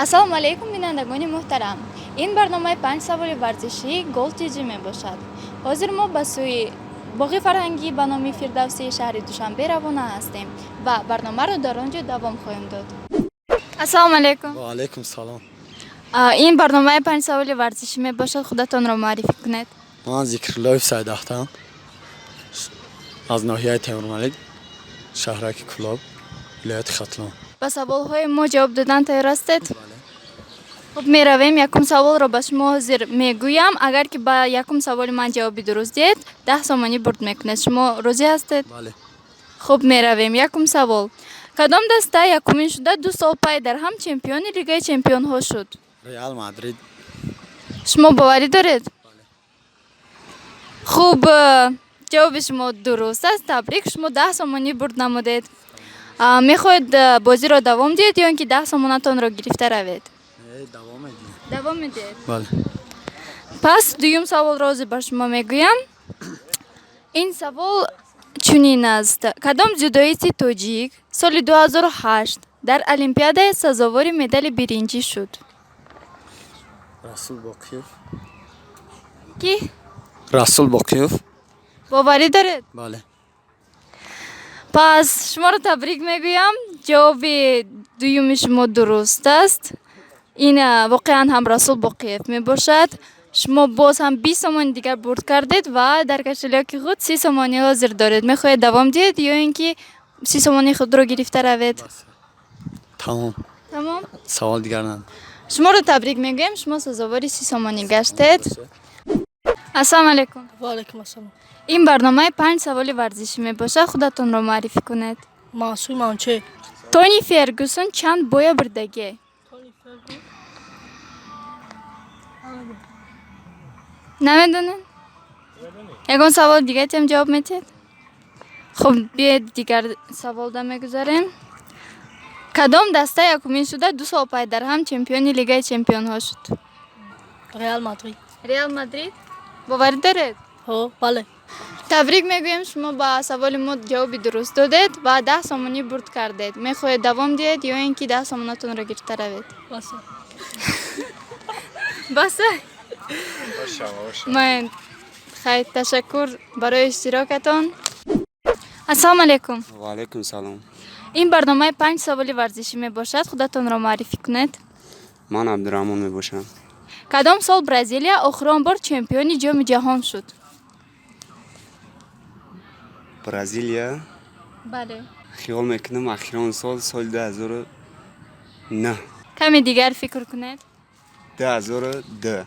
ассалому алайкум бинандагони муҳтарам. Ин барномаи 5 саволи варзишӣ Gold TG мебошад. Ҳозир мо ба сӯи боғи фарҳангӣ ба номи Фирдавсии шаҳри Душанбе равона ҳастем ва барномаро дар он ҷо давом хоҳем дод. Ассалому алайкум. Ва алайкум салом. Ин барномаи 5 саволи варзишӣ мебошад. Худатонро маърифӣ кунед. Ман Зикруллоев Сайдахтам аз ноҳияи Темурмалик, шаҳраки Кӯлоб, вилояти Хатлон. Ба саволҳои мо ҷавоб додан тайёр ҳастед? Хуб, меравем. Якум саволро ба шумо ҳозир мегӯям. Агар ки ба якум саволи ман ҷавоби дуруст диҳед, 10 сомонӣ бурд мекунед. Шумо розӣ ҳастед? Бале. Хуб, меравем. Якум савол. Кадом даста якумин шуда 2 сол пай дар ҳам чемпиони Лигаи Чемпионҳо шуд? Реал Мадрид. Шумо боварӣ доред? Хуб, ҷавоби шумо дуруст аст. Табрик, шумо 10 сомонӣ бурд намудед. Мехоҳед бозиро давом диҳед ё ин ки 10 сомонатонро гирифта равед? Давом медиҳем. Давом медиҳед? Бале. Пас дуюм саволро ҳозир ба шумо мегӯям. Ин савол чунин аст. Кадом дзюдоисти тоҷик соли 2008 дар Олимпиадаи сазовори медали биринҷӣ шуд? Расул Боқиев. Ки? Расул Боқиев. Боварӣ доред? Бале. Пас шуморо табрик мегӯям. Ҷавоби дуюми шумо дуруст аст. Ин воқеан ҳам Расул Боқиев мебошад. Шумо боз ҳам 20 сомони дигар бурд кардед ва дар кашалёки худ 30 сомонӣ ҳозир доред. Мехоҳед давом диҳед ё ин ки 30 сомонии худро гирифта равед? Тамом. Тамом? Савол дигар надорам. Шуморо табрик мегӯем. Шумо сазовори 30 сомонӣ гаштед. Ассалому алайкум. Ва алайкум ассалом. Ин барномаи 5 саволи варзишӣ мебошад. Худатонро маърифӣ кунед. Масъуд Манче. Тони Фергюсон чанд боя бурдагӣ? Намедонед? Ягон савол дигаретам ҷавоб медиҳед? Хуб, биед дигар саволда мегузарем. Кадом даста якумин шуда 2 сол пай дар ҳам чемпиони Лигаи Чемпионҳо шуд? Реал Мадрид. Реал Мадрид? Боварӣ доред? Ҳо, бале. Табрик мегӯем. Шумо ба саволи мо ҷавоби дуруст додед ва 10 сомонӣ бурд кардед. Мехоҳед давом диҳед ё ин ки 10 сомонатонро гирифта равед? Баса. Баса? Ман хайр, ташаккур барои иштирокатон. Ассалому алайкум. Ва алайкум салом. Ин барномаи 5 саволи варзишӣ мебошад. Худатонро маърифӣ кунед. Ман Абдураҳмон мебошам. Кадом сол Бразилия охирон бор чемпиони ҷоми ҷаҳон шуд? Бразилия. Бале. Хиёл мекунам ахирон соли 2009. Каме дигар фикр кунед. 2002.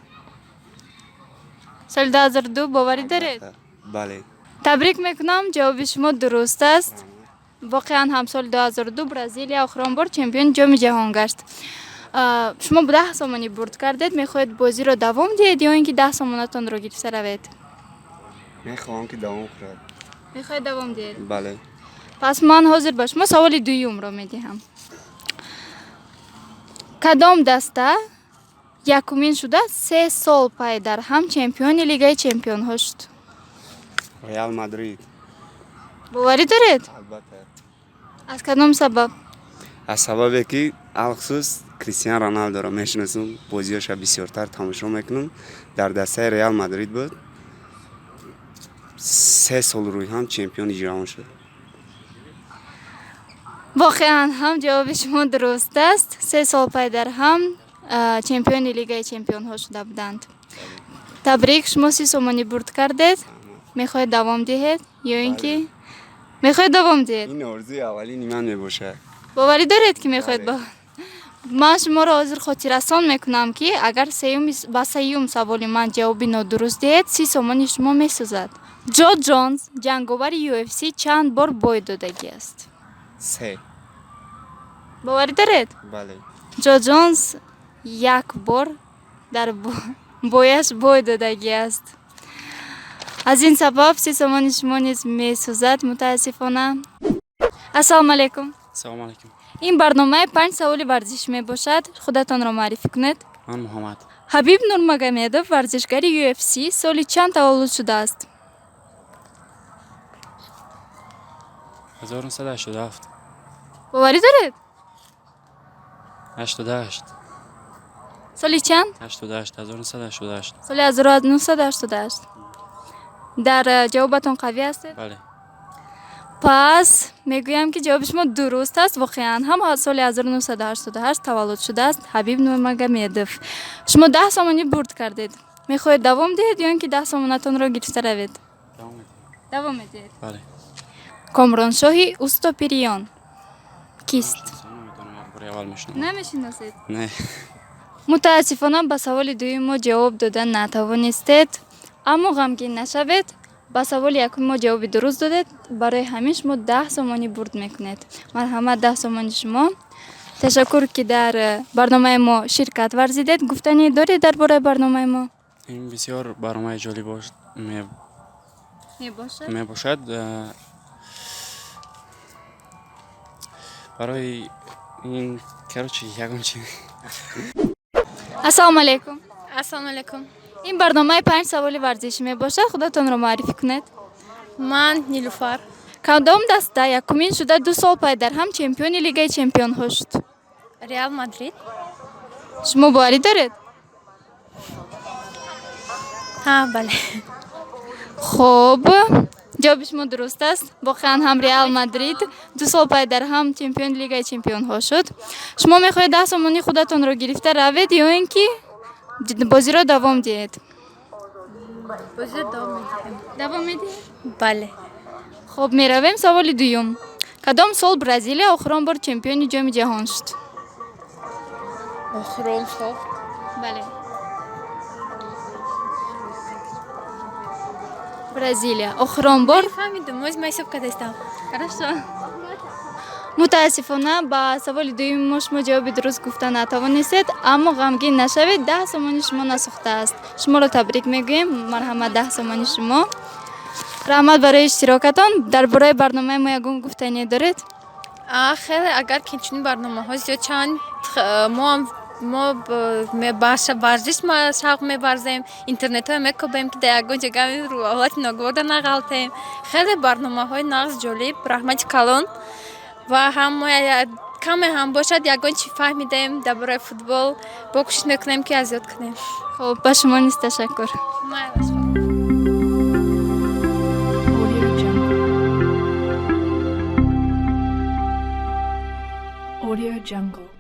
Соли 2002 боварӣ доред? Бале. Табрик мекунам. Ҷавоби шумо дуруст аст. Воқеан ҳам соли 2002 Бразилия охирон бор чемпиони ҷоми ҷаҳон гашт. Шумо 10 сомонӣ бурд кардед. Мехоҳед бозиро давом диҳед ё ин ки 10 сомонатонро гирифта равед? Мехоҳам ки давом кунад. Мехоҳед давом диҳед? Бале. Пас ман ҳозир ба шумо саволи дуюмро медиҳам. Кадом даста якумин шуда 3 сол пай дар ҳам чемпиони Лигаи Чемпионҳо шуд? Реал Мадрид. Боварӣ доред? Албатта. Аз кадом сабаб? аз сабабе ки алхусус Кристиан Роналдоро мешиносам, бозиёша бисёртар тамошо мекунам. Дар дастаи Реал Мадрид буд. 3 сол рӯй ҳам чемпиони ҷаҳон шуд. Воқеан ҳам ҷавоби шумо дуруст аст. 3 сол пай дар ҳам чемпиони Лигаи Чемпионҳо шуда буданд. Табрик, шумо 30 сомонӣ бурд кардед. Мехоҳед давом диҳед ё ин ки мехоҳед давом диҳед? ин орзуи аввалини ман мебошад. Боварӣ доред ки мехоҳед Ман шуморо ҳозир хотиррасон мекунам ки агар ба сеюм саволи ман ҷавоби нодуруст диҳед, 30 сомони шумо месӯзад. Ҷо Ҷонс ҷанговари UFC чанд бор бой додагӣ аст? 3. Боварӣ доред? Бале. Ҷо Ҷонс 1 бор дар бояш бой додагӣ аст. Аз ин сабаб 30 сомони шумо низ месӯзад, мутаассифона. Ассалому алайкум. Салому алайкум. Ин барномаи 5 саволи варзишӣ мебошад. Худатонро маърифӣ кунед. Ман Муҳаммад. Ҳабиб Нурмагомедов варзишгари UFC соли чанд таваллуд шудааст? 1987. боварӣ доред? 88. соли чанд? 88 1988. соли 1988. дар ҷавобатон қавӣ ҳастед? Бале. пас мегӯям ки ҷавоби шумо дуруст аст. Воқеан ҳам соли 1988 таваллуд шудааст Ҳабиб Нурмагомедов. Шумо 10 сомонӣ бурд кардед. Мехоҳед давом диҳед ё ин ки 10 сомонатонро гирифта равед? Давом медиҳед. Бале. Комроншоҳи Устопириён кист? Намедонам, як бори аввал мешунам. Намешиносед? Не. мутаассифона ба саволи дуюмо ҷавоб дода натавонистед, аммо ғамгин нашавед. Ба саволи якумо ҷавоби дуруст додед. Барои ҳамин шумо 10 сомонӣ бурд мекунед. Марҳамат, 10 сомони шумо. Ташаккур ки дар барномаи мо ширкат варзидед. Гуфтане доред дар бораи барномаи мо? Ин бисёр барномаи ҷолиб Мебошад. мебошад. Барои ин короче ягон чиз. Ассалому алайкум. Ассалому алайкум. Ин барномаи 5 саволи варзишӣ мебошад. Худатонро маърифӣ кунед. Ман Нилуфар. Кадом даста якумин шуда 2 сол пайдар ҳам чемпиони Лигаи чемпионҳо шуд? Реал Мадрид. Шумо боварӣ доред? Ҳа, бале. хуб, ҷавоби шумо дуруст аст. Воқеан ҳам Реал Мадрид 2 сол пайдар ҳам чемпиони Лигаи чемпионҳо шуд. Шумо мехоҳед 10 сомони худатонро гирифта равед ё ин ки бозиро давом диҳед? Бозиро давом медиҳем. Давом медиҳед? Бале. хуб, меравем саволи дуюм. Кадом сол Бразилия охирон бор чемпиони ҷоми ҷаҳон шуд? Охирон сол. Бале. Бразилия охирон бор. Фаҳмидам, оз ман ҳисоб кардастам. Хорошо. мутаассифона ба саволи дуюми мо шумо ҷавоби дуруст гуфта натавонистед, аммо ғамгин нашавед. 10 сомони шумо насохтааст. Шуморо табрик мегӯем. Марҳамат, 10 сомони шумо. раҳмат барои иштирокатон. Дар бораи барномаи мо ягон гуфтане доред? Хеле агар ки чунин барномаҳо зиёд чанд мо варзиш шавқ мебарзем, интернетҳо мекобем ки дар ягон ҷога ҳолати ноговарда нағалтем. Хеле барномаҳои нағз ҷолиб, раҳмати калон ва ҳам каме ҳам бошад ягон чи фаҳмидем дар бораи футбол, бо кӯшиш мекунем ки аз ёд кунем. Хуб, ба шумо низ ташаккур. Audio Jungle.